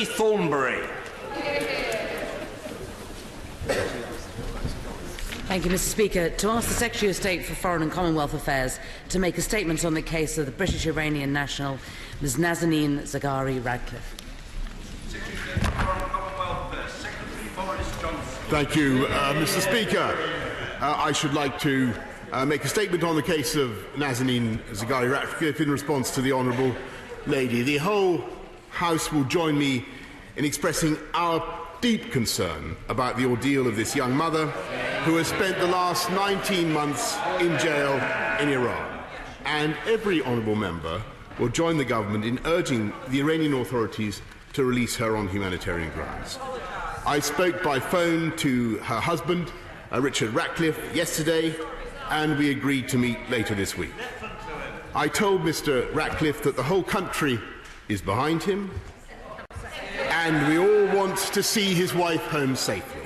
Thornbury. Thank you, Mr. Speaker. To ask the Secretary of State for Foreign and Commonwealth Affairs to make a statement on the case of the British-Iranian national Ms. Nazanin Zaghari-Ratcliffe. Secretary of Foreign and Commonwealth Affairs, Secretary Boris Johnson. Thank you, Mr. Speaker. I should like to make a statement on the case of Nazanin Zaghari-Ratcliffe in response to the Honourable Lady. The whole House will join me in expressing our deep concern about the ordeal of this young mother who has spent the last 19 months in jail in Iran. And every honourable member will join the government in urging the Iranian authorities to release her on humanitarian grounds. I spoke by phone to her husband, Richard Ratcliffe, yesterday, and we agreed to meet later this week. I told Mr. Ratcliffe that the whole country is behind him, and we all want to see his wife home safely.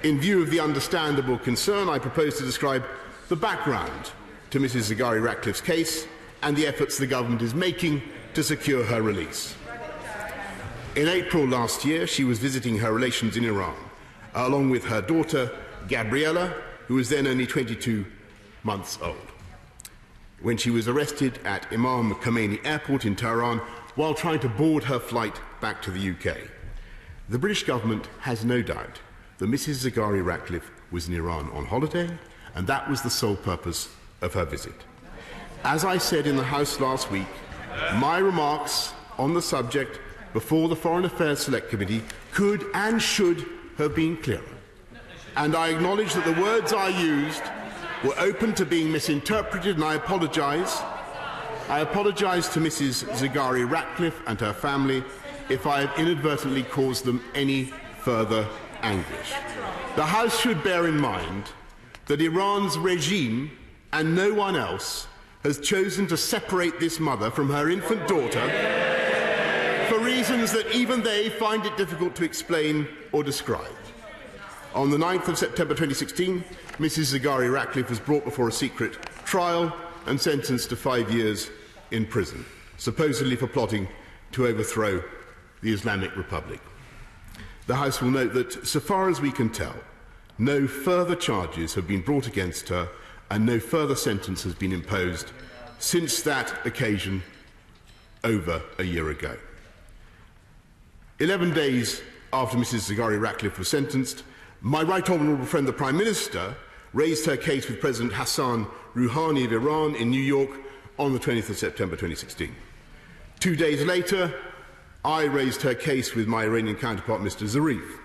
In view of the understandable concern, I propose to describe the background to Mrs. Zaghari-Ratcliffe's case and the efforts the government is making to secure her release. In April last year, she was visiting her relations in Iran, along with her daughter, Gabriella, who was then only 22 months old, when she was arrested at Imam Khomeini Airport in Tehran while trying to board her flight back to the UK. The British government has no doubt that Mrs. Zaghari-Ratcliffe was in Iran on holiday, and that was the sole purpose of her visit. As I said in the House last week, my remarks on the subject before the Foreign Affairs Select Committee could and should have been clearer. And I acknowledge that the words I used were open to being misinterpreted, and I apologise. I apologise to Mrs. Zaghari-Ratcliffe and her family if I have inadvertently caused them any further anguish. The House should bear in mind that Iran's regime and no one else has chosen to separate this mother from her infant daughter for reasons that even they find it difficult to explain or describe. On the 9th of September 2016, Mrs. Zaghari-Ratcliffe was brought before a secret trial and sentenced to 5 years in prison, supposedly for plotting to overthrow the Islamic Republic. The House will note that, so far as we can tell, no further charges have been brought against her and no further sentence has been imposed since that occasion over a year ago. 11 days after Mrs. Zaghari-Ratcliffe was sentenced, my right honourable friend, the Prime Minister, raised her case with President Hassan Rouhani of Iran in New York on the 20th of September 2016. 2 days later, I raised her case with my Iranian counterpart, Mr. Zarif.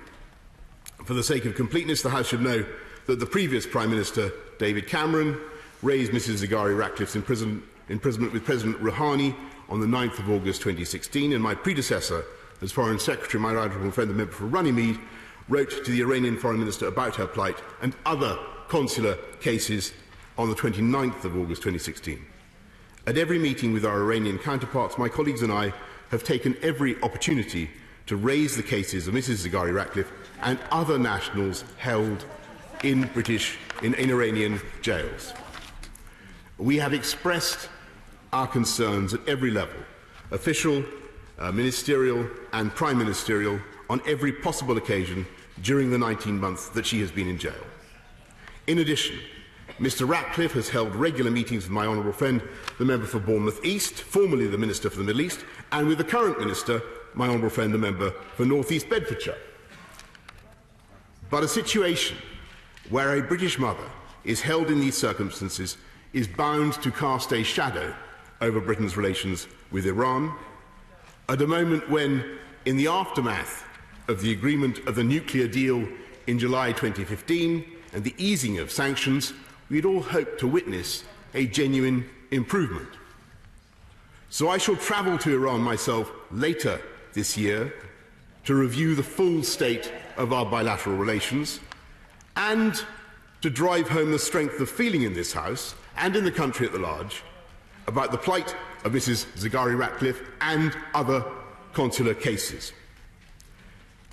For the sake of completeness, the House should know that the previous Prime Minister, David Cameron, raised Mrs. Zaghari-Ratcliffe's imprisonment with President Rouhani on the 9th of August 2016, and my predecessor as Foreign Secretary, my right honourable friend, the member for Runnymede, wrote to the Iranian Foreign Minister about her plight and other consular cases on the 29th of August 2016. At every meeting with our Iranian counterparts, my colleagues and I have taken every opportunity to raise the cases of Mrs. Zaghari-Ratcliffe and other nationals held in Iranian jails. We have expressed our concerns at every level, official, ministerial and prime ministerial, on every possible occasion during the 19 months that she has been in jail. In addition, Mr. Ratcliffe has held regular meetings with my honourable friend, the member for Bournemouth East, formerly the Minister for the Middle East, and with the current Minister, my honourable friend, the member for North East Bedfordshire. But a situation where a British mother is held in these circumstances is bound to cast a shadow over Britain's relations with Iran, at a moment when, in the aftermath of the agreement of the nuclear deal in July 2015 and the easing of sanctions, we had all hoped to witness a genuine improvement. So I shall travel to Iran myself later this year to review the full state of our bilateral relations and to drive home the strength of feeling in this House and in the country at large about the plight of Mrs. Zaghari-Ratcliffe and other consular cases.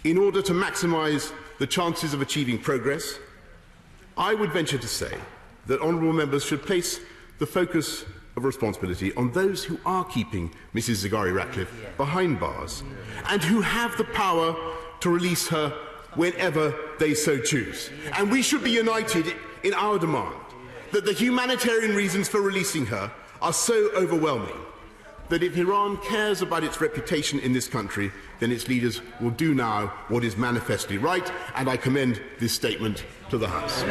In order to maximise the chances of achieving progress, I would venture to say that honourable members should place the focus of responsibility on those who are keeping Mrs. Zaghari-Ratcliffe behind bars and who have the power to release her whenever they so choose. And we should be united in our demand that the humanitarian reasons for releasing her are so overwhelming that if Iran cares about its reputation in this country, then its leaders will do now what is manifestly right, and I commend this statement to the House.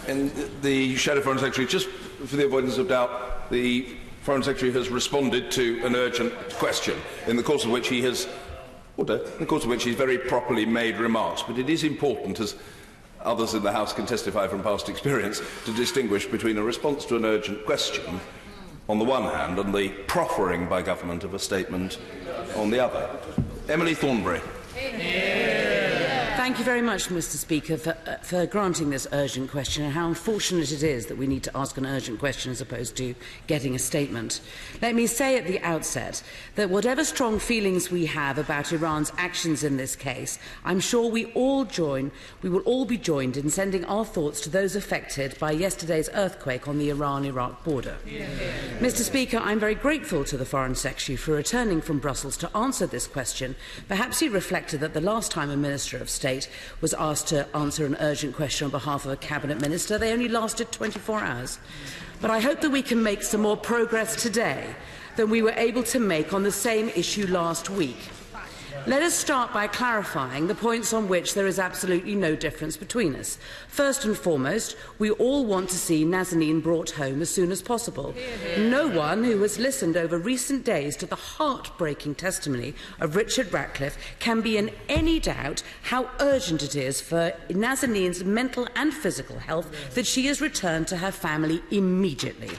And the Shadow Foreign Secretary, just for the avoidance of doubt, the Foreign Secretary has responded to an urgent question, in the course of which he has, very properly made remarks. But it is important, as others in the House can testify from past experience, to distinguish between a response to an urgent question on the one hand and the proffering by government of a statement on the other. Emily Thornberry. Thank you very much, Mr. Speaker, for granting this urgent question, and how unfortunate it is that we need to ask an urgent question as opposed to getting a statement. Let me say at the outset that whatever strong feelings we have about Iran's actions in this case, I'm sure we will all be joined in sending our thoughts to those affected by yesterday's earthquake on the Iran-Iraq border. Mr. Speaker, I'm very grateful to the Foreign Secretary for returning from Brussels to answer this question. Perhaps he reflected that the last time a Minister of State was asked to answer an urgent question on behalf of a Cabinet Minister, they only lasted 24 hours. But I hope that we can make some more progress today than we were able to make on the same issue last week. Let us start by clarifying the points on which there is absolutely no difference between us. First and foremost, we all want to see Nazanin brought home as soon as possible. No one who has listened over recent days to the heartbreaking testimony of Richard Ratcliffe can be in any doubt how urgent it is for Nazanin's mental and physical health that she is returned to her family immediately.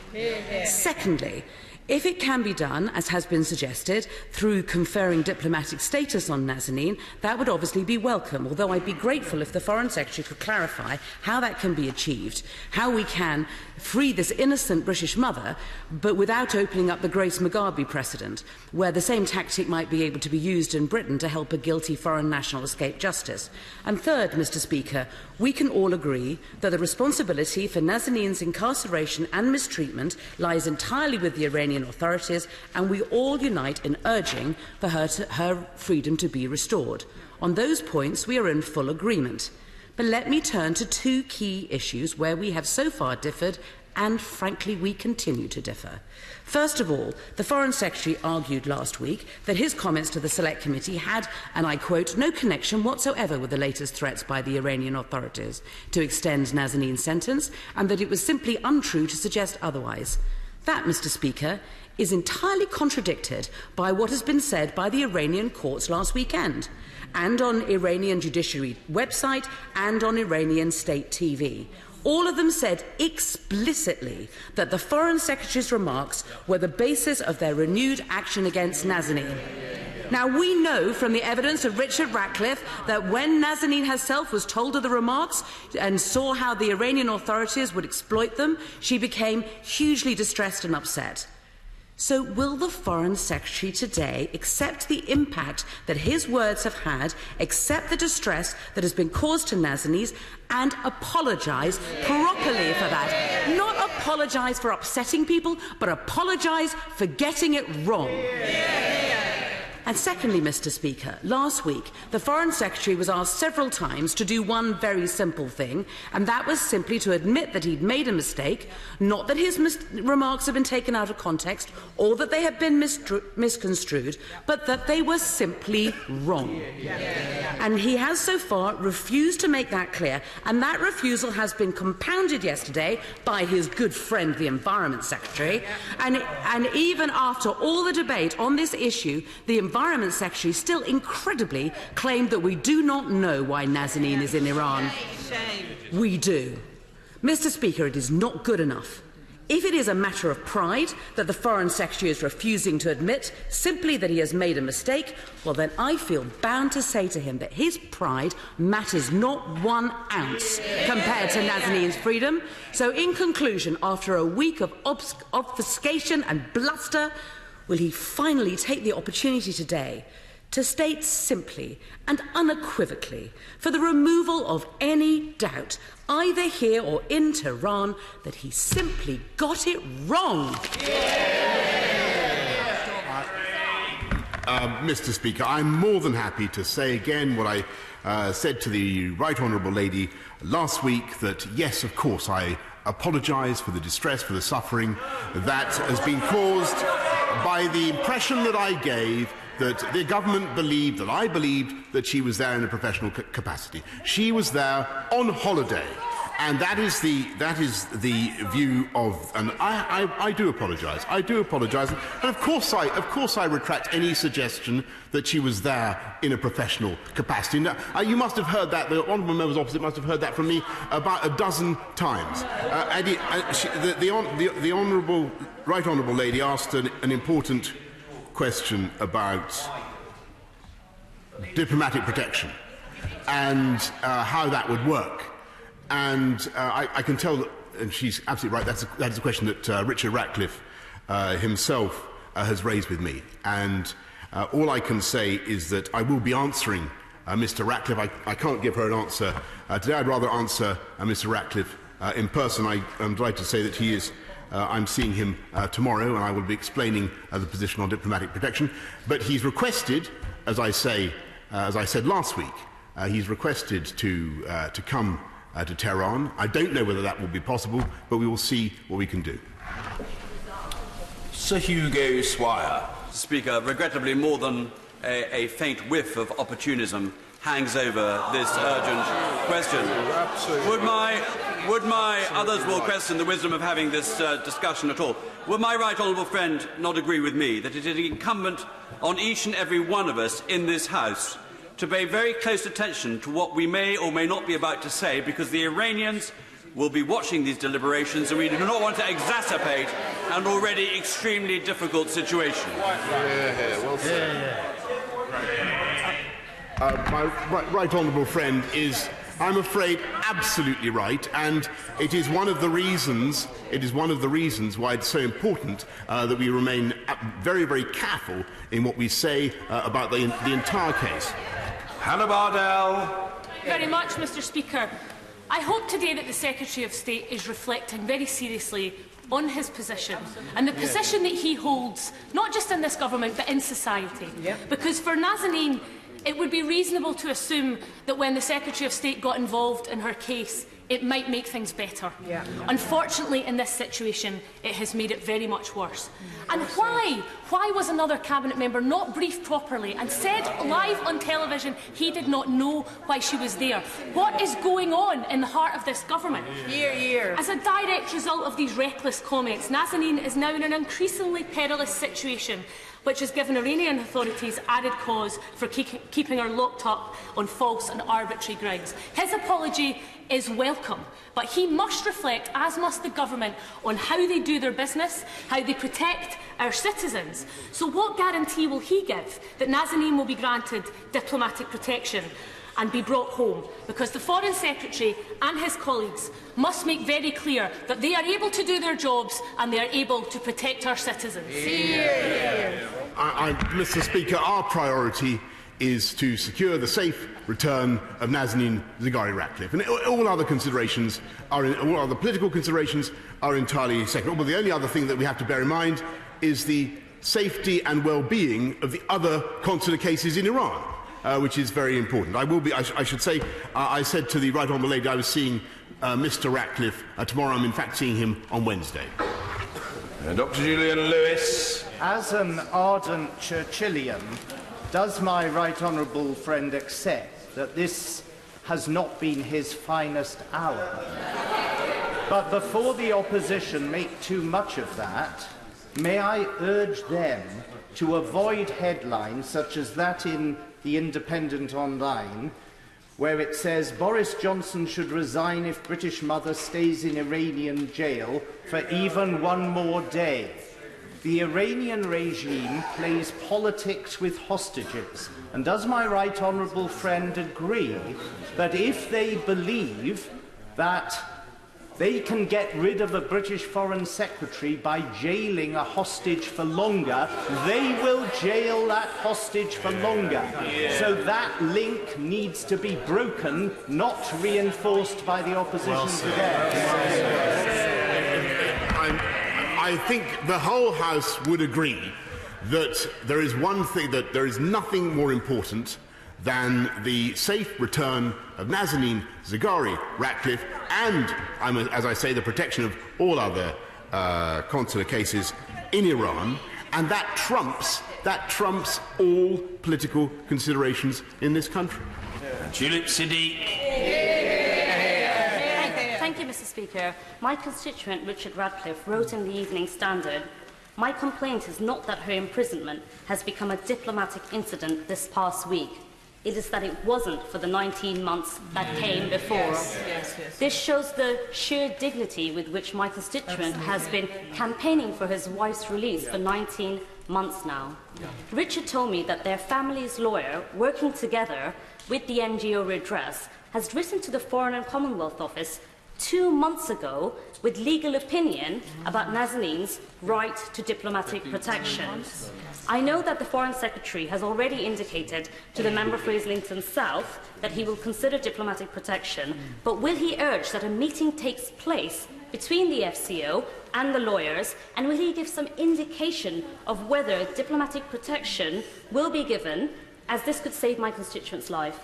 Secondly, if it can be done, as has been suggested, through conferring diplomatic status on Nazanin, that would obviously be welcome, although I'd be grateful if the Foreign Secretary could clarify how that can be achieved, how we can free this innocent British mother, but without opening up the Grace Mugabe precedent, where the same tactic might be able to be used in Britain to help a guilty foreign national escape justice. And third, Mr. Speaker, we can all agree that the responsibility for Nazanin's incarceration and mistreatment lies entirely with the Iranian authorities, and we all unite in urging for her freedom to be restored. On those points, we are in full agreement. But let me turn to two key issues where we have so far differed, and frankly, we continue to differ. First of all, the Foreign Secretary argued last week that his comments to the Select Committee had, and I quote, no connection whatsoever with the latest threats by the Iranian authorities to extend Nazanin's sentence, and that it was simply untrue to suggest otherwise. That, Mr. Speaker, is entirely contradicted by what has been said by the Iranian courts last weekend, and on Iranian judiciary website and on Iranian state TV. All of them said explicitly that the Foreign Secretary's remarks were the basis of their renewed action against Nazanin. Now, we know from the evidence of Richard Ratcliffe that when Nazanin herself was told of the remarks and saw how the Iranian authorities would exploit them, she became hugely distressed and upset. So will the Foreign Secretary today accept the impact that his words have had, accept the distress that has been caused to Nazanin, and apologise properly for that? Not apologise for upsetting people, but apologise for getting it wrong. And secondly, Mr. Speaker, last week the Foreign Secretary was asked several times to do one very simple thing, and that was simply to admit that he'd made a mistake, not that his remarks have been taken out of context or that they have been misconstrued, but that they were simply wrong. And he has so far refused to make that clear, and that refusal has been compounded yesterday by his good friend, the Environment Secretary, and even after all the debate on this issue, the Environment Secretary still incredibly claimed that we do not know why Nazanin is in Iran. We do. Mr. Speaker, it is not good enough. If it is a matter of pride that the Foreign Secretary is refusing to admit simply that he has made a mistake, well then I feel bound to say to him that his pride matters not 1 ounce compared to Nazanin's freedom. So in conclusion, after a week of obfuscation and bluster, will he finally take the opportunity today to state simply and unequivocally, for the removal of any doubt, either here or in Tehran, that he simply got it wrong. Mr. Speaker, I'm more than happy to say again what I said to the Right Honourable Lady last week, that yes, of course, I apologise for the distress, for the suffering that has been caused by the impression that I gave that the government believed, that I believed, that she was there in a professional capacity. She was there on holiday. And that is the view of, and I do apologise. I do apologise, and of course I retract any suggestion that she was there in a professional capacity. Now, you must have heard that. The honourable members opposite must have heard that from me about a dozen times. The honourable, right honourable lady asked an important question about diplomatic protection and how that would work. And I can tell that, and she's absolutely right, that is a question that Richard Ratcliffe himself has raised with me. And all I can say is that I will be answering Mr. Ratcliffe. I can't give her an answer today. I'd rather answer Mr. Ratcliffe in person. I am delighted to say that he is. I'm seeing him tomorrow, and I will be explaining the position on diplomatic protection. But he's requested, as I said last week, he's requested to come to Tehran. I don't know whether that will be possible, but we will see what we can do. Sir Hugo Swire. Speaker, regrettably more than a faint whiff of opportunism hangs over this urgent question. Would my others will question the wisdom of having this discussion at all. Would my right honourable friend not agree with me that it is incumbent on each and every one of us in this House to pay very close attention to what we may or may not be about to say, because the Iranians will be watching these deliberations and we do not want to exacerbate an already extremely difficult situation. My right honourable friend is, I'm afraid, absolutely right, and it is one of the reasons why it's so important that we remain very, very careful in what we say about the entire case. Hannah Bardell. Very much, Mr. Speaker. I hope today that the Secretary of State is reflecting very seriously on his position and the position that he holds, not just in this government but in society. Because for Nazanin, it would be reasonable to assume that when the Secretary of State got involved in her case, it might make things better. Unfortunately, in this situation, it has made it very much worse. And why? Why was another Cabinet member not briefed properly and said live on television he did not know why she was there? What is going on in the heart of this government? As a direct result of these reckless comments, Nazanin is now in an increasingly perilous situation, which has given Iranian authorities added cause for keeping her locked up on false and arbitrary grounds. His apology is welcome, but he must reflect, as must the government, on how they do their business, how they protect our citizens. So what guarantee will he give that Nazanin will be granted diplomatic protection and be brought home? Because the Foreign Secretary and his colleagues must make very clear that they are able to do their jobs and they are able to protect our citizens. Mr. Speaker, our priority is to secure the safe return of Nazanin Zaghari-Ratcliffe, and all other political considerations are entirely secondary. But the only other thing that we have to bear in mind is the safety and well-being of the other consular cases in Iran, which is very important. I should say, I said to the Right Honourable Lady I was seeing Mr. Ratcliffe tomorrow. I'm in fact seeing him on Wednesday. Dr. Julian Lewis. As an ardent Churchillian, does my right honourable friend accept that this has not been his finest hour? But before the opposition make too much of that, may I urge them to avoid headlines such as that in The Independent Online, where it says Boris Johnson should resign if British mother stays in Iranian jail for even one more day. The Iranian regime plays politics with hostages. And does my right honourable friend agree that if they believe that They can get rid of a British Foreign Secretary by jailing a hostage for longer. They will jail that hostage for longer. So that link needs to be broken, not reinforced by the opposition today. I think the whole House would agree that there is one thing, that there is nothing more important than the safe return of Nazanin Zaghari-Ratcliffe and, as I say, the protection of all other consular cases in Iran, and that trumps all political considerations in this country. Tulip Siddiq. Thank you, Mr. Speaker. My constituent, Richard Radcliffe, wrote in the Evening Standard, "My complaint is not that her imprisonment has become a diplomatic incident this past week. It is that it wasn't for the 19 months that came before." This shows the sheer dignity with which my constituent has been campaigning for his wife's release for 19 months now. Richard told me that their family's lawyer, working together with the NGO Redress, has written to the Foreign and Commonwealth Office 2 months ago with legal opinion about Nazanin's right to diplomatic protection. I know that the Foreign Secretary has already indicated to the member for Islington South that he will consider diplomatic protection, but will he urge that a meeting takes place between the FCO and the lawyers, and will he give some indication of whether diplomatic protection will be given, as this could save my constituent's life?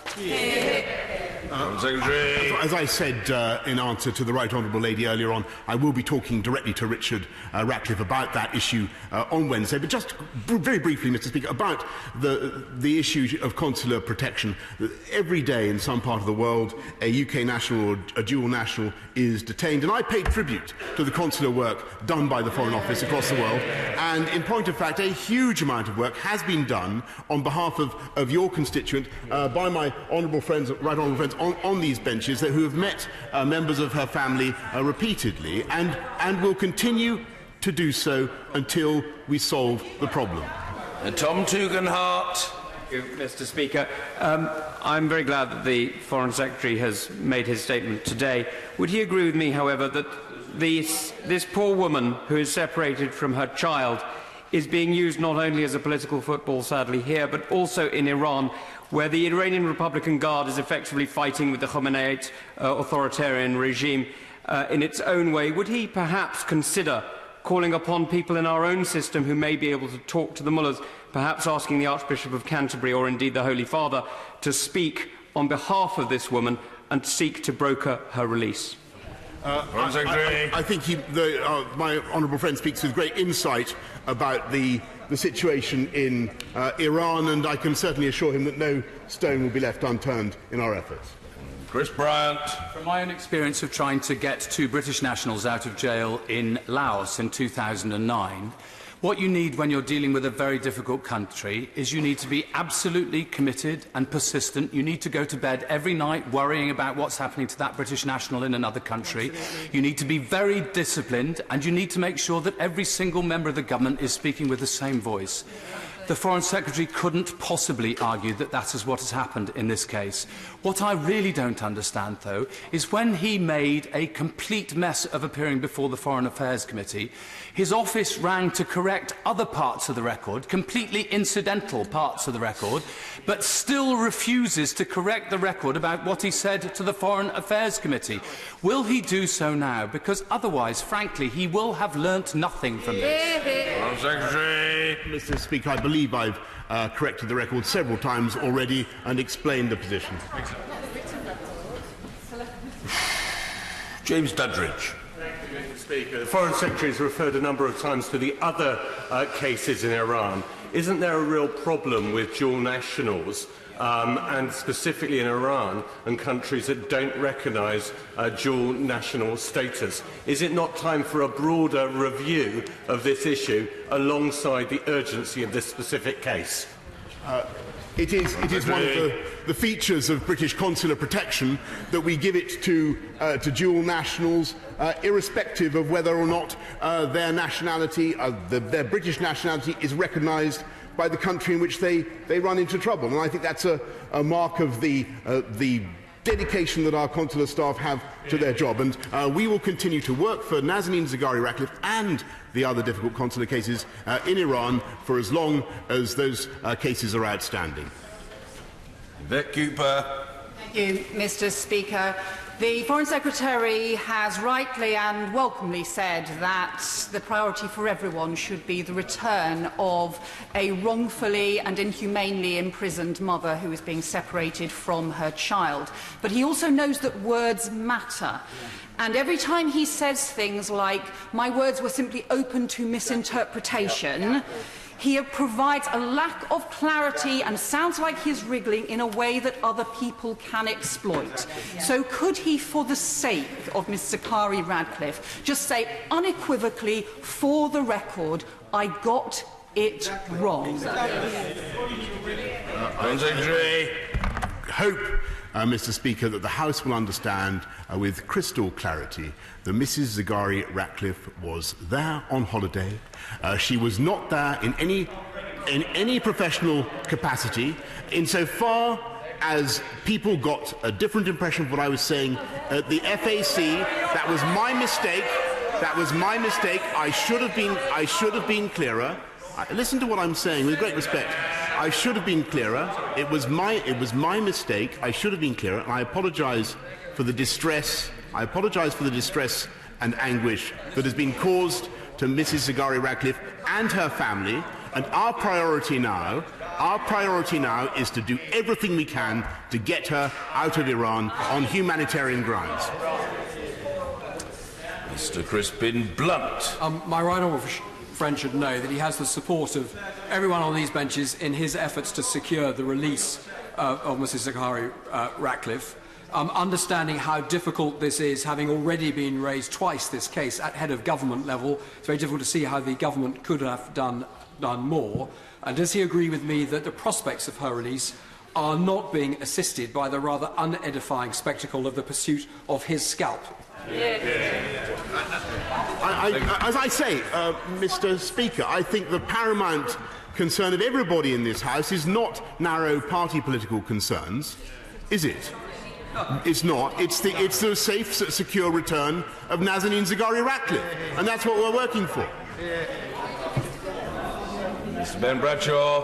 Secretary. As I said in answer to the Right Honourable Lady earlier on, I will be talking directly to Richard Ratcliffe about that issue on Wednesday. But just very briefly, Mr. Speaker, about the issue of consular protection. Every day in some part of the world, a UK national or a dual national is detained, and I pay tribute to the consular work done by the Foreign Office across the world. And in point of fact, a huge amount of work has been done on behalf of your constituent by my honourable friends, right honourable friends on these benches who have met members of her family repeatedly and will continue to do so until we solve the problem. Tom Tugendhat. Thank you, Mr. Speaker. I'm very glad that the Foreign Secretary has made his statement today. Would he agree with me, however, that this poor woman who is separated from her child is being used not only as a political football, sadly, here, but also in Iran, where the Iranian Republican Guard is effectively fighting with the Khameneite authoritarian regime in its own way? Would he perhaps consider calling upon people in our own system who may be able to talk to the mullahs, perhaps asking the Archbishop of Canterbury or indeed the Holy Father to speak on behalf of this woman and seek to broker her release? I think my honourable friend speaks with great insight about the situation in Iran, and I can certainly assure him that no stone will be left unturned in our efforts. Chris Bryant. From my own experience of trying to get 2 British nationals out of jail in Laos in 2009, what you need when you're dealing with a very difficult country is you need to be absolutely committed and persistent. You need to go to bed every night worrying about what's happening to that British national in another country. Absolutely. You need to be very disciplined, and you need to make sure that every single member of the government is speaking with the same voice. The Foreign Secretary couldn't possibly argue that that is what has happened in this case. What I really don't understand, though, is when he made a complete mess of appearing before the Foreign Affairs Committee, his office rang to correct other parts of the record, completely incidental parts of the record, but still refuses to correct the record about what he said to the Foreign Affairs Committee. Will he do so now? Because otherwise, frankly, he will have learnt nothing from this. Foreign Secretary. Mr. Speaker, I believe I've corrected the record several times already and explained the position. James Duddridge. Mr. Speaker, the Foreign Secretary has referred a number of times to the other cases in Iran. Isn't there a real problem with dual nationals, and specifically in Iran and countries that don't recognise dual national status? Is it not time for a broader review of this issue alongside the urgency of this specific case? It is one of the features of British consular protection that we give it to dual nationals, irrespective of whether or not their nationality, their British nationality, is recognised by the country in which they run into trouble. And I think that's a mark of the dedication that our consular staff have to their job. And we will continue to work for Nazanin Zaghari-Ratcliffe and the other difficult consular cases in Iran for as long as those cases are outstanding. Vic Cooper. Thank you, Mr. Speaker. The Foreign Secretary has rightly and welcomely said that the priority for everyone should be the return of a wrongfully and inhumanely imprisoned mother who is being separated from her child. But he also knows that words matter. And every time he says things like, "My words were simply open to misinterpretation," he provides a lack of clarity and sounds like he's wriggling in a way that other people can exploit. So could he, for the sake of Ms Zaghari-Ratcliffe, just say unequivocally, for the record, I got it wrong? Hope, Mr. Speaker, that the House will understand with crystal clarity that Mrs Zaghari-Ratcliffe was there on holiday. She was not there in any professional capacity. Insofar as people got a different impression of what I was saying at the FAC, that was my mistake. That was my mistake. I should have been clearer. Listen to what I'm saying with great respect. I should have been clearer. It was my mistake. I should have been clearer, and I apologise for the distress. I apologise for the distress and anguish that has been caused to Mrs Zaghari-Ratcliffe and her family. And our priority now is to do everything we can to get her out of Iran on humanitarian grounds. Mr. Crispin Blunt. My right honourable friend should know that he has the support of everyone on these benches in his efforts to secure the release of Mrs Zaghari-Ratcliffe. Understanding how difficult this is, having already been raised twice this case at head of government level, it's very difficult to see how the government could have done more. And does he agree with me that the prospects of her release are not being assisted by the rather unedifying spectacle of the pursuit of his scalp? As I say, Mr. Speaker, I think the paramount concern of everybody in this House is not narrow party political concerns, is it? It's not. It's the safe, secure return of Nazanin Zaghari-Ratcliffe, and that's what we're working for. Mr. Ben Bradshaw.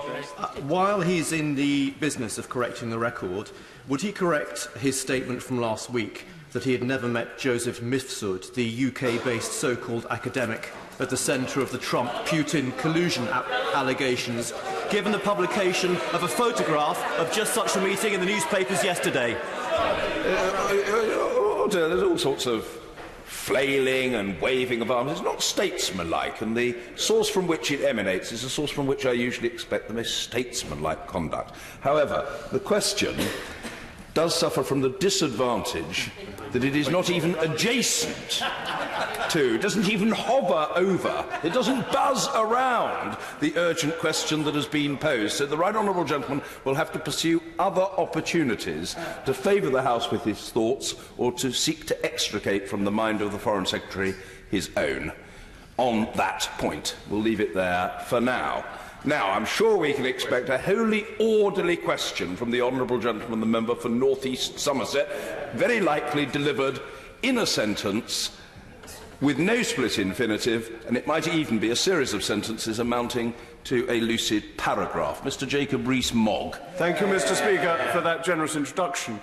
While he's in the business of correcting the record, would he correct his statement from last week that he had never met Joseph Mifsud, the UK-based so-called academic at the centre of the Trump-Putin collusion allegations, given the publication of a photograph of just such a meeting in the newspapers yesterday? There's all sorts of flailing and waving of arms. It's not statesmanlike, and the source from which it emanates is a source from which I usually expect the most statesmanlike conduct. However, the question does suffer from the disadvantage that it is not even adjacent to, doesn't even hover over, it doesn't buzz around the urgent question that has been posed. So the right honourable gentleman will have to pursue other opportunities to favour the House with his thoughts or to seek to extricate from the mind of the Foreign Secretary his own. On that point, we'll leave it there for now. Now, I'm sure we can expect a wholly orderly question from the honourable gentleman, the member for North East Somerset, very likely delivered in a sentence with no split infinitive, and it might even be a series of sentences amounting to a lucid paragraph. Mr. Jacob Rees-Mogg. Thank you, Mr. Speaker, for that generous introduction.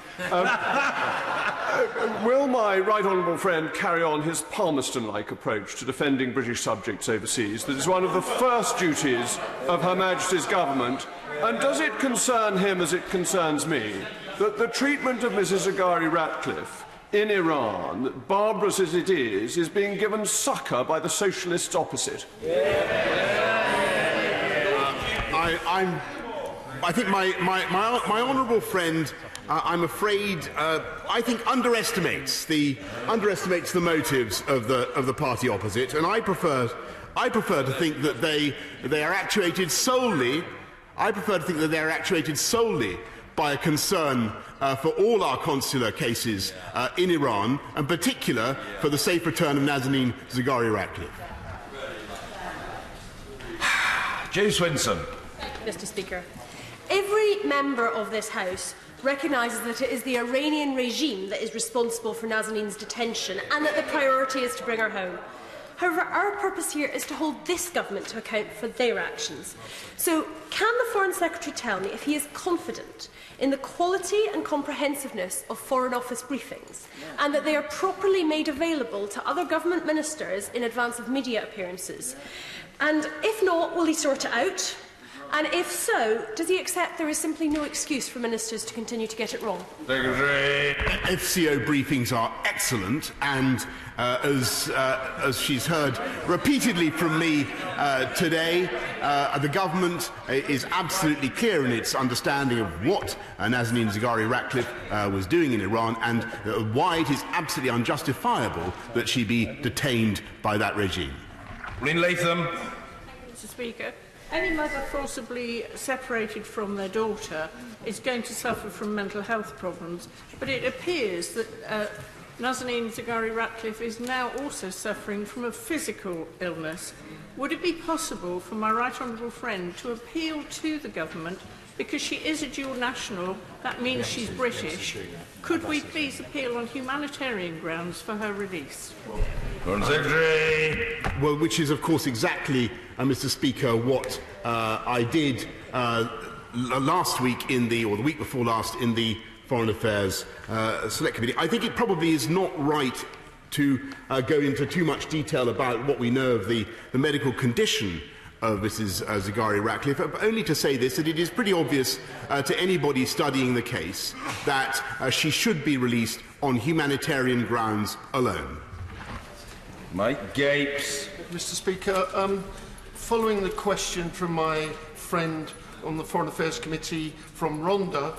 Will my right honourable friend carry on his Palmerston-like approach to defending British subjects overseas? That is one of the first duties of Her Majesty's government. And does it concern him, as it concerns me, that the treatment of Mrs Zaghari-Ratcliffe in Iran, barbarous as it is being given succour by the socialists opposite? I think my honourable friend, I'm afraid, I think underestimates the motives of the party opposite, and I prefer to think that they are actuated solely. I prefer to think that they are actuated solely by a concern for all our consular cases in Iran, and particular for the safe return of Nazanin Zaghari-Ratcliffe. Joe Swinson. Mr. Speaker, every member of this House recognises that it is the Iranian regime that is responsible for Nazanin's detention and that the priority is to bring her home. However, our purpose here is to hold this government to account for their actions. So, can the Foreign Secretary tell me if he is confident in the quality and comprehensiveness of Foreign Office briefings and that they are properly made available to other government ministers in advance of media appearances? And if not, will he sort it out? And if so, does he accept there is simply no excuse for ministers to continue to get it wrong? FCO briefings are excellent, and as she's heard repeatedly from me today, the government is absolutely clear in its understanding of what Nazanin Zaghari-Ratcliffe was doing in Iran and why it is absolutely unjustifiable that she be detained by that regime. Lynn Latham. Mr. Speaker, any mother forcibly separated from their daughter is going to suffer from mental health problems, but it appears that Nazanin Zaghari-Ratcliffe is now also suffering from a physical illness. Would it be possible for my right honourable friend to appeal to the government, because she is a dual national, that means she's British? Could we please appeal on humanitarian grounds for her release? Foreign Secretary. Well, which is, of course, exactly, Mr. Speaker, what I did last week or the week before last, in the Foreign Affairs Select Committee. I think it probably is not right to go into too much detail about what we know of the medical condition of Mrs. Zaghari-Ratcliffe, but only to say this, that it is pretty obvious to anybody studying the case that she should be released on humanitarian grounds alone. Mike Gapes. Mr. Speaker, following the question from my friend on the Foreign Affairs Committee from Rhondda,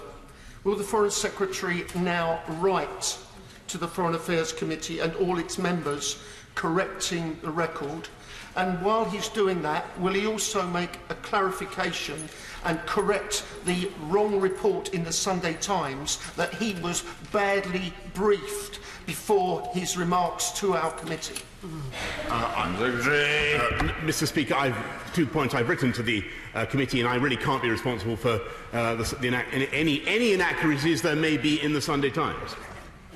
will the Foreign Secretary now write to the Foreign Affairs Committee and all its members correcting the record? And while he's doing that, will he also make a clarification and correct the wrong report in the Sunday Times that he was badly briefed before his remarks to our committee? Mr. Speaker, I've 2 points. I've written to the committee, and I really can't be responsible for any inaccuracies there may be in the Sunday Times.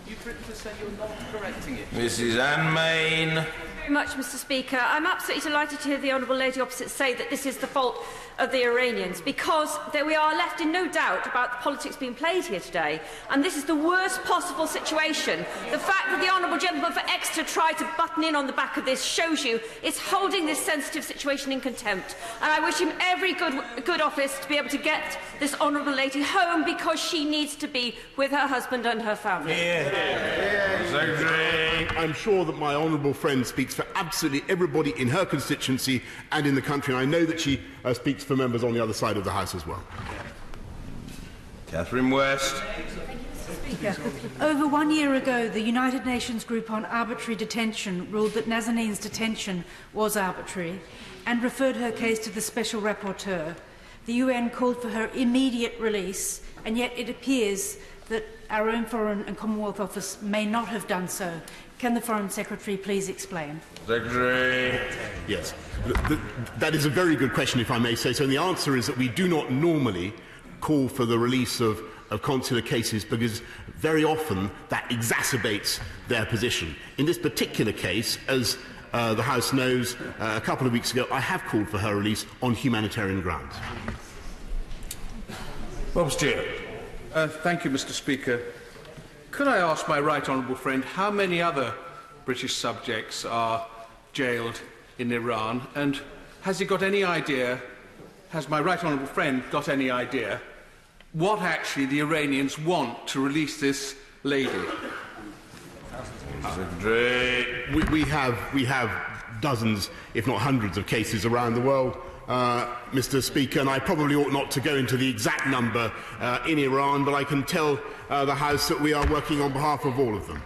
You've written to say you're not correcting it. Mrs. Anne Main. Very much, Mr. Speaker. I'm absolutely delighted to hear the Honourable Lady opposite say that this is the fault of the Iranians, because we are left in no doubt about the politics being played here today, and this is the worst possible situation. The fact that the Honourable Gentleman for Exeter tried to button in on the back of this shows you it's holding this sensitive situation in contempt, and I wish him every good office to be able to get this Honourable Lady home, because she needs to be with her husband and her family. I'm sure that my honourable friend speaks for absolutely everybody in her constituency and in the country, and I know that she speaks for members on the other side of the House as well. Catherine West. Speaker, over 1 year ago, the United Nations Group on Arbitrary Detention ruled that Nazanin's detention was arbitrary and referred her case to the Special Rapporteur. The UN called for her immediate release, and yet it appears that our own Foreign and Commonwealth Office may not have done so. Can the Foreign Secretary please explain? Secretary. Yes. That is a very good question, if I may say so. And the answer is that we do not normally call for the release of consular cases, because very often that exacerbates their position. In this particular case, as the House knows, a couple of weeks ago, I have called for her release on humanitarian grounds. Bob Stewart. Thank you, Mr. Speaker. Could I ask my right honourable friend how many other British subjects are jailed in Iran, and has he got any idea, has my right honourable friend got any idea, what actually the Iranians want to release this lady? We have dozens, if not hundreds, of cases around the world, Mr. Speaker, and I probably ought not to go into the exact number in Iran, but I can tell the House that we are working on behalf of all of them.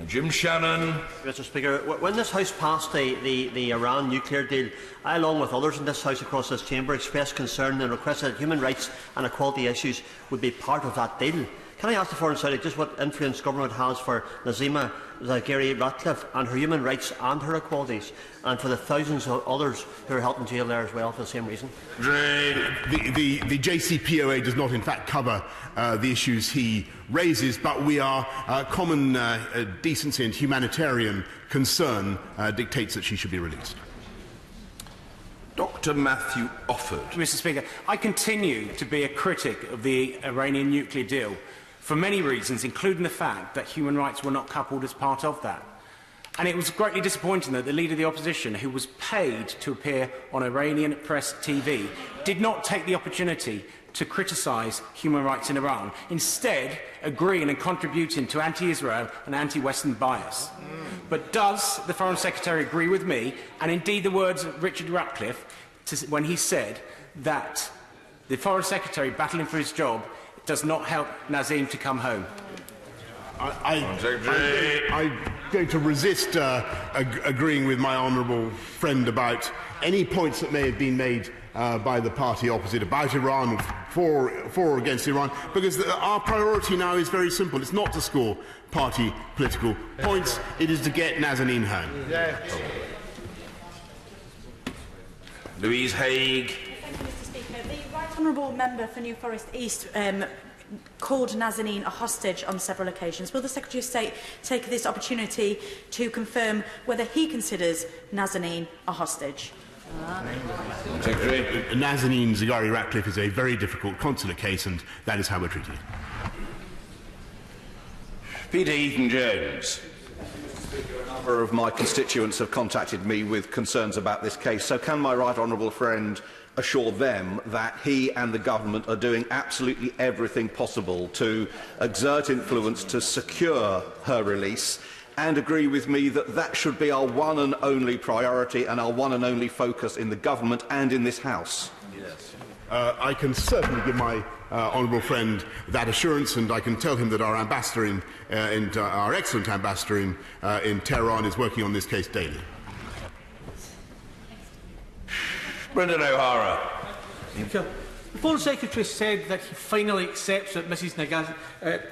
Jim Shannon. Mr. Speaker, when this House passed the Iran nuclear deal, I, along with others in this House across this chamber, expressed concern and requested that human rights and equality issues would be part of that deal. Can I ask the Foreign Secretary just what influence government has for Nazanin Zaghari-Ratcliffe and her human rights and her equalities, and for the thousands of others who are held in jail there as well for the same reason? The JCPOA does not, in fact, cover the issues he raises, but we are common decency and humanitarian concern dictates that she should be released. Dr. Matthew Offord. Mr. Speaker, I continue to be a critic of the Iranian nuclear deal for many reasons, including the fact that human rights were not coupled as part of that. And it was greatly disappointing that the Leader of the Opposition, who was paid to appear on Iranian press TV, did not take the opportunity to criticise human rights in Iran, instead agreeing and contributing to anti-Israel and anti-Western bias. But does the Foreign Secretary agree with me, and indeed the words of Richard Ratcliffe, when he said that the Foreign Secretary battling for his job does not help Nazanin to come home? I'm going to resist agreeing with my honourable friend about any points that may have been made by the party opposite about Iran, for or against Iran, because our priority now is very simple. It's not to score party political points, it is to get Nazanin home. Louise Haigh. Thank you, Mr. Speaker. The Right Honourable Member for New Forest East called Nazanin a hostage on several occasions. Will the Secretary of State take this opportunity to confirm whether he considers Nazanin a hostage? Nazanin Zaghari-Ratcliffe is a very difficult consular case, and that is how we're treating it. Peter Eaton-Jones. A number of my constituents have contacted me with concerns about this case, so can my right honourable friend assure them that he and the government are doing absolutely everything possible to exert influence to secure her release, and agree with me that that should be our one and only priority and our one and only focus in the government and in this House? Yes. I can certainly give my honourable friend that assurance, and I can tell him that our ambassador our excellent ambassador in Tehran is working on this case daily. Brendan O'Hara. The Foreign Secretary said that he finally accepts that Mrs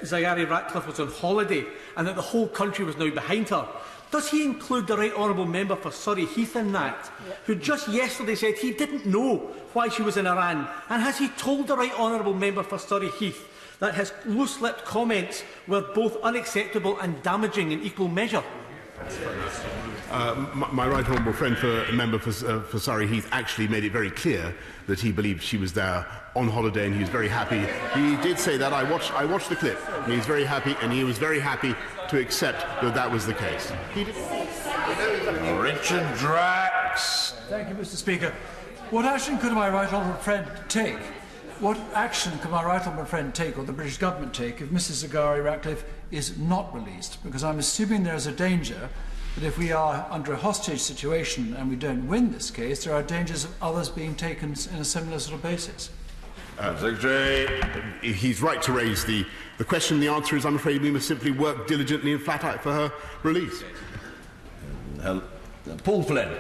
Zaghari-Ratcliffe was on holiday and that the whole country was now behind her. Does he include the Right Honourable Member for Surrey Heath in that, who just yesterday said he didn't know why she was in Iran? And has he told the Right Honourable Member for Surrey Heath that his loose-lipped comments were both unacceptable and damaging in equal measure? My right honourable friend member for Surrey Heath actually made it very clear that he believed she was there on holiday, and he was very happy. He did say that. I watched the clip. And he's very happy, and he was very happy to accept that that was the case. Richard Drax. Thank you, Mr. Speaker. What action could my right honourable friend take? What action could my right honourable friend take, or the British government take, if Mrs Zaghari-Ratcliffe is not released? Because I'm assuming there is a danger that if we are under a hostage situation and we don't win this case, there are dangers of others being taken in a similar sort of basis. He's right to raise the question. The answer is, I'm afraid, we must simply work diligently and flat out for her release. Paul Flynn.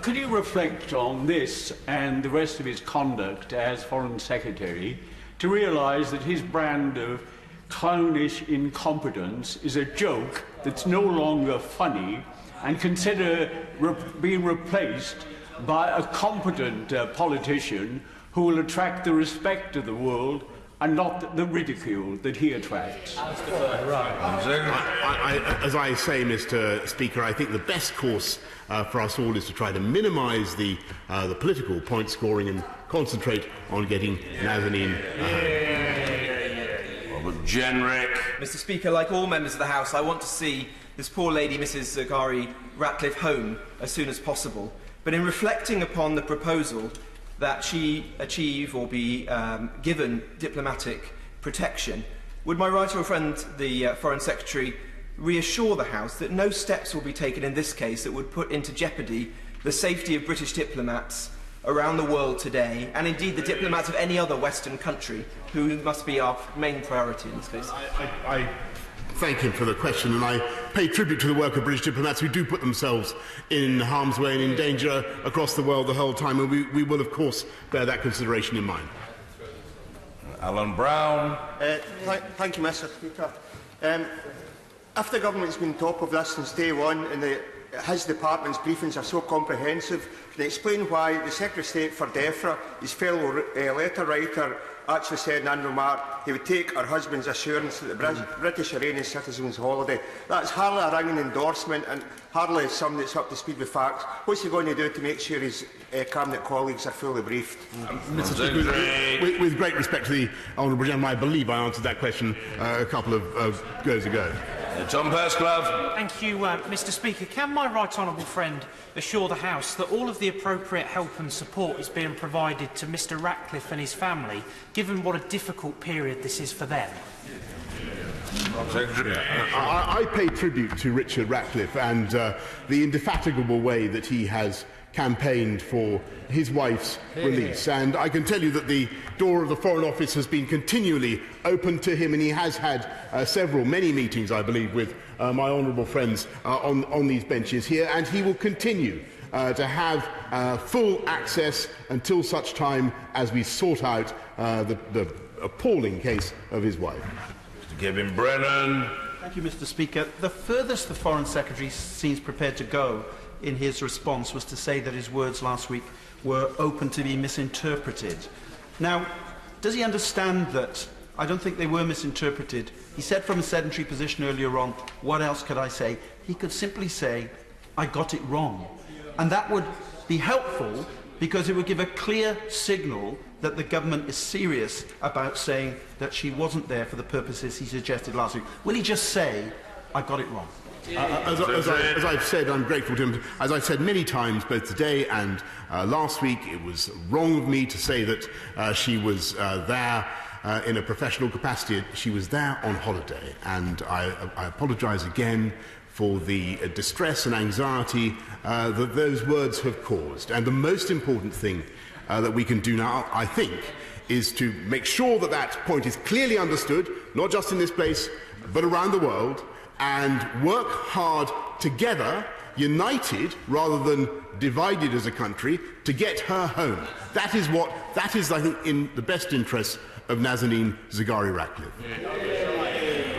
Could you reflect on this and the rest of his conduct as Foreign Secretary to realise that his brand of clownish incompetence is a joke that's no longer funny, and consider being replaced by a competent politician who will attract the respect of the world and not the ridicule that he attracts? As I say, Mr. Speaker, I think the best course for us all is to try to minimise the political point scoring and concentrate on getting Nazanin Jenrick. Mr. Speaker, like all members of the House, I want to see this poor lady, Mrs Zaghari-Ratcliffe, home as soon as possible. But in reflecting upon the proposal that she achieve or be given diplomatic protection, would my right honourable friend, the Foreign Secretary, reassure the House that no steps will be taken in this case that would put into jeopardy the safety of British diplomats around the world today, and indeed the diplomats of any other Western country, who must be our main priority in this case? I thank him for the question, and I pay tribute to the work of British diplomats who do put themselves in harm's way and in danger across the world the whole time, and we will, of course, bear that consideration in mind. Alan Brown. Thank you, Mr. Speaker. If the government's been top of this since day one and his department's briefings are so comprehensive, can you explain why the Secretary of State for DEFRA, his fellow letter writer, actually said in an remark he would take her husband's assurance that the British-Iranian citizen's holiday? That's hardly a ringing endorsement and hardly something that's up to speed with facts. What's he going to do to make sure his Cabinet colleagues are fully briefed? Mr. Speaker, with great respect to the Honourable Gentleman, I believe I answered that question a couple of goes ago. Tom Pursglove. Thank you, Mr. Speaker. Can my right honourable friend assure the House that all of the appropriate help and support is being provided to Mr. Ratcliffe and his family, given what a difficult period this is for them? I pay tribute to Richard Ratcliffe and the indefatigable way that he has campaigned for his wife's release, and I can tell you that the door of the Foreign Office has been continually open to him, and he has had many meetings, I believe, with my honourable friends on these benches here, and he will continue to have full access until such time as we sort out the appalling case of his wife. Mr. Gibbon Brennan. Thank you, Mr. Speaker. The furthest the Foreign Secretary seems prepared to go in his response was to say that his words last week were open to be misinterpreted. Now, does he understand that? I don't think they were misinterpreted. He said from a sedentary position earlier on, what else could I say? He could simply say, I got it wrong. And that would be helpful because it would give a clear signal that the government is serious about saying that she wasn't there for the purposes he suggested last week. Will he just say, I got it wrong? As I've said, I'm grateful to him. As I've said many times, both today and last week, it was wrong of me to say that she was there in a professional capacity. She was there on holiday, and I apologise again for the distress and anxiety that those words have caused. And the most important thing that we can do now, I think, is to make sure that that point is clearly understood, not just in this place, but around the world, and work hard together, united rather than divided as a country, to get her home. That is, I think, in the best interest of Nazanin Zaghari-Ratcliffe.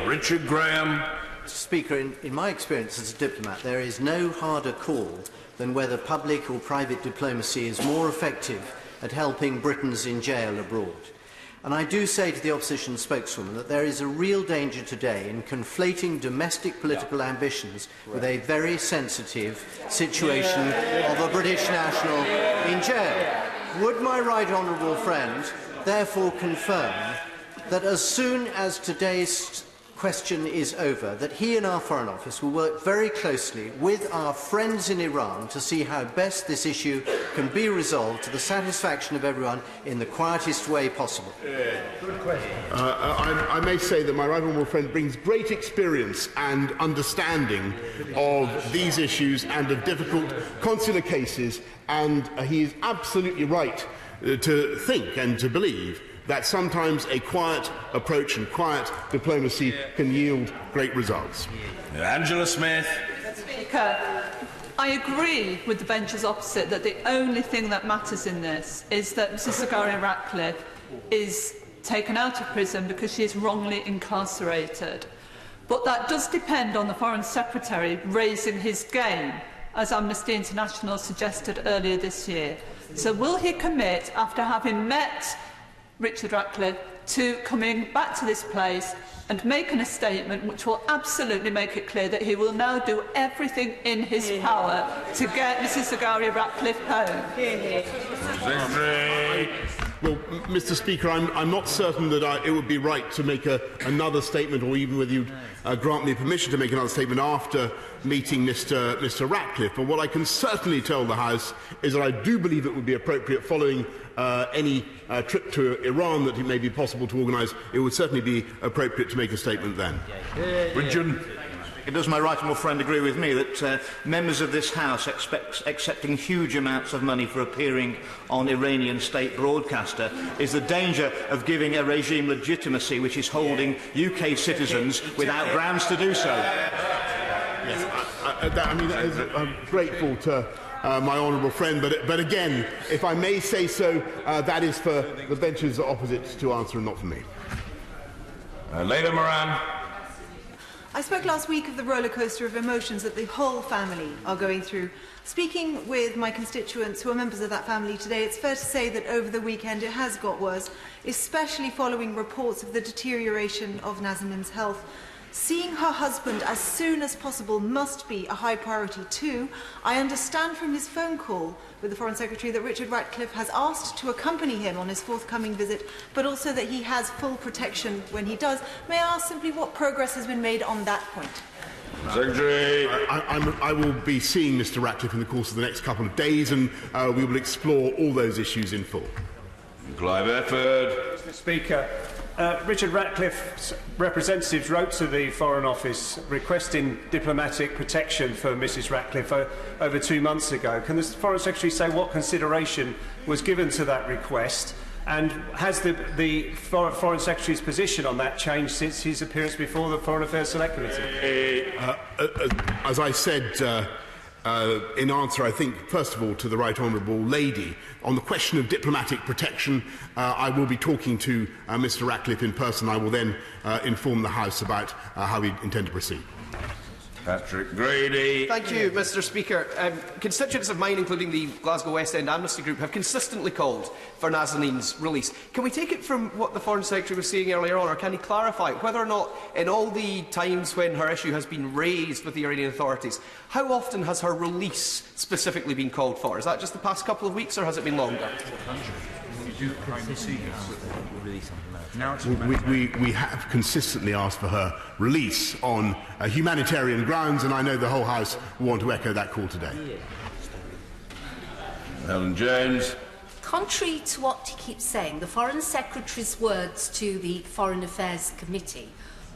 Richard Graham. Speaker, in my experience as a diplomat, there is no harder call than whether public or private diplomacy is more effective at helping Britons in jail abroad. And I do say to the opposition spokeswoman that there is a real danger today in conflating domestic political ambitions with a very sensitive situation of a British national in jail. Would my right honourable friend therefore confirm that as soon as today's question is over, that he and our Foreign Office will work very closely with our friends in Iran to see how best this issue can be resolved to the satisfaction of everyone in the quietest way possible? Good question. I may say that my right honourable friend brings great experience and understanding of these issues and of difficult consular cases, and he is absolutely right to think and to believe that sometimes a quiet approach and quiet diplomacy can yield great results. Angela Smith. Speaker, I agree with the benches opposite that the only thing that matters in this is that Mrs Zaghari-Ratcliffe is taken out of prison because she is wrongly incarcerated. But that does depend on the Foreign Secretary raising his game, as Amnesty International suggested earlier this year. So will he commit, after having met Richard Ratcliffe, to coming back to this place and making a statement which will absolutely make it clear that he will now do everything in his power to get Mrs Zaghari-Ratcliffe home? Well, Mr. Speaker, I'm not certain that it would be right to make another statement, or even whether you'd grant me permission to make another statement after meeting Mr. Ratcliffe. But what I can certainly tell the House is that I do believe it would be appropriate, following any trip to Iran that it may be possible to organise, it would certainly be appropriate to make a statement then. Richard. Does my right honourable friend agree with me that members of this House accepting huge amounts of money for appearing on Iranian state broadcaster is the danger of giving a regime legitimacy which is holding UK citizens without grounds to do so? Yes, I'm grateful to my honourable friend, but again, if I may say so, that is for the benches opposite to answer and not for me. Leda Moran. I spoke last week of the rollercoaster of emotions that the whole family are going through. Speaking with my constituents who are members of that family today, it's fair to say that over the weekend it has got worse, especially following reports of the deterioration of Nazanin's health. Seeing her husband as soon as possible must be a high priority too. I understand from his phone call with the Foreign Secretary that Richard Ratcliffe has asked to accompany him on his forthcoming visit, but also that he has full protection when he does. May I ask simply what progress has been made on that point? Secretary. I will be seeing Mr. Ratcliffe in the course of the next couple of days, and we will explore all those issues in full. Clive Efford. Mr. Speaker, Richard Ratcliffe's representatives wrote to the Foreign Office requesting diplomatic protection for Mrs. Ratcliffe over 2 months ago. Can the Foreign Secretary say what consideration was given to that request? And has the Foreign Secretary's position on that changed since his appearance before the Foreign Affairs Select Committee? As I said in answer, I think, first of all, to the Right Honourable Lady, on the question of diplomatic protection, I will be talking to Mr. Ratcliffe in person. I will then inform the House about how we intend to proceed. Patrick Grady. Thank you, Mr. Speaker. Constituents of mine, including the Glasgow West End Amnesty Group, have consistently called for Nazanin's release. Can we take it from what the Foreign Secretary was saying earlier on, or can he clarify whether or not, in all the times when her issue has been raised with the Iranian authorities, how often has her release specifically been called for? Is that just the past couple of weeks, or has it been longer? We have consistently asked for her release on humanitarian grounds, and I know the whole House will want to echo that call today. Helen Jones. Contrary to what he keeps saying, the Foreign Secretary's words to the Foreign Affairs Committee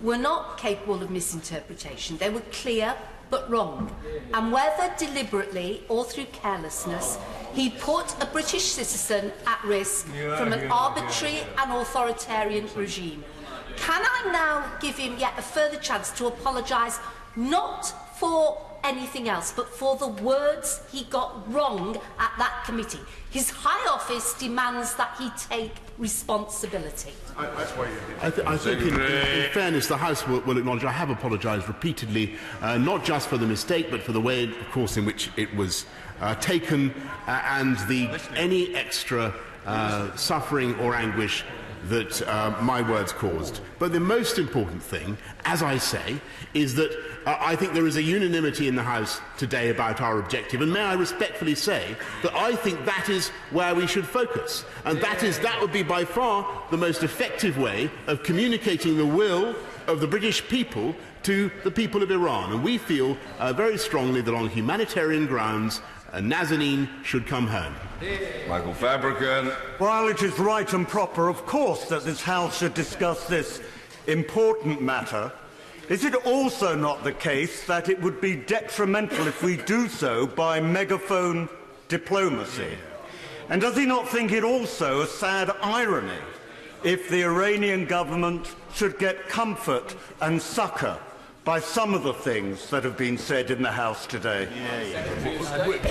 were not capable of misinterpretation. They were clear but wrong. And whether deliberately or through carelessness, he put a British citizen at risk from an arbitrary and authoritarian regime. Can I now give him yet a further chance to apologise, not for anything else, but for the words he got wrong at that committee? His high office demands that he take responsibility. I think in fairness, the House will acknowledge I have apologised repeatedly, not just for the mistake, but for the way, of course, in which it was taken, and any extra suffering or anguish that my words caused. But the most important thing, as I say, is that I think there is a unanimity in the House today about our objective, and may I respectfully say that I think that is where we should focus, and that would be by far the most effective way of communicating the will of the British people to the people of Iran. And we feel very strongly that on humanitarian grounds, Nazanin should come home. Michael Fabricant. While it is right and proper, of course, that this House should discuss this important matter, is it also not the case that it would be detrimental if we do so by megaphone diplomacy? And does he not think it also a sad irony if the Iranian government should get comfort and succour by some of the things that have been said in the House today?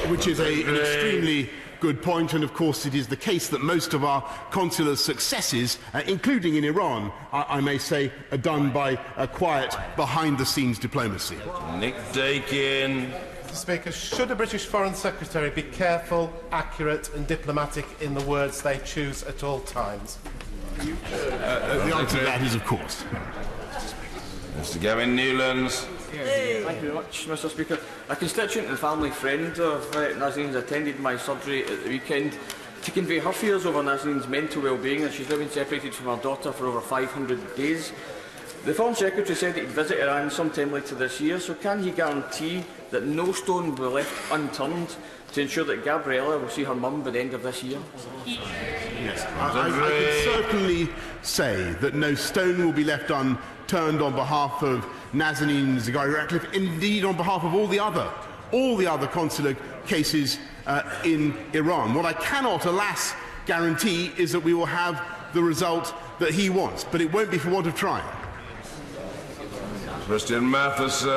Which is an extremely good point, and of course it is the case that most of our consular successes, including in Iran, I may say, are done by quiet, behind-the-scenes diplomacy. Nick Dakin. Mr. Speaker, should a British Foreign Secretary be careful, accurate and diplomatic in the words they choose at all times? The answer to that is of course. Mr. Gavin Newlands. Thank you very much, Mr. Speaker. A constituent and family friend of Nazanin's attended my surgery at the weekend to convey her fears over Nazanin's mental well-being, as she's now been separated from her daughter for over 500 days. The Foreign Secretary said that he'd visit Iran sometime later this year, so can he guarantee that no stone will be left unturned to ensure that Gabriella will see her mum by the end of this year? Yes, I can certainly say that no stone will be left unturned on behalf of Nazanin Zaghari-Ratcliffe, indeed on behalf of all the other consular cases in Iran. What I cannot, alas, guarantee is that we will have the result that he wants, but it won't be for want of trying. Christian Matheson.